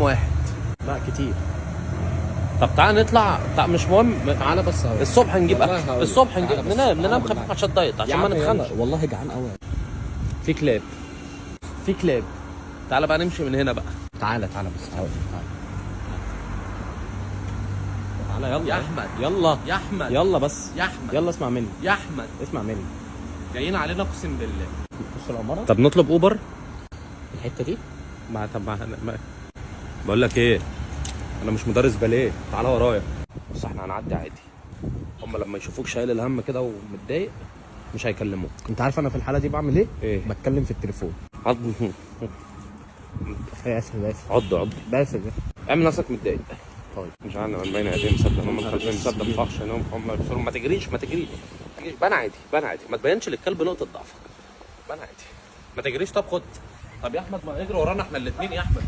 واحد. لا كتير. طب تعالى نطلع، مش مهم. تعالى بس هقول. الصبح نجيب والله اكل، هقول. الصبح نجيب، تعالى بس. ننام تعالى خفيف بالله. عشان الدايت، يا عشان ما عم نتخنش. يلا، والله جعان قوي. في كلاب، في كلاب. تعالى بقى نمشي من هنا بقى. تعالى بس هقول. تعالى يلا يا احمد، يلا يا احمد، يلا بس يا احمد، يلا اسمع مني، يا احمد، اسمع مني. جايين علينا اقسم بالله. نخش العمارة طب نطلب اوبر. الحتة دي. بقول لك ايه، انا مش مدرس باليه، تعالى ورايا. بس احنا هنعدي عادي، هم لما يشوفوك شايل الهم كده ومتضايق مش هيكلموك. انت عارف انا في الحالة دي بعمل ايه؟ ايه؟ بتكلم في التليفون. عض بس عض بس اعمل نفسك متضايق. طيب مش عارف، من بين ايديهم سد، هم خلفين سد فحش، هم بيبصروا. ما تجريش بان عادي، ما تبينش للكلب نقطه ضعفك، بان عادي. ما تجريش. طب خد، طب يا احمد ما اجري ورانا احنا الاثنين يا احمد.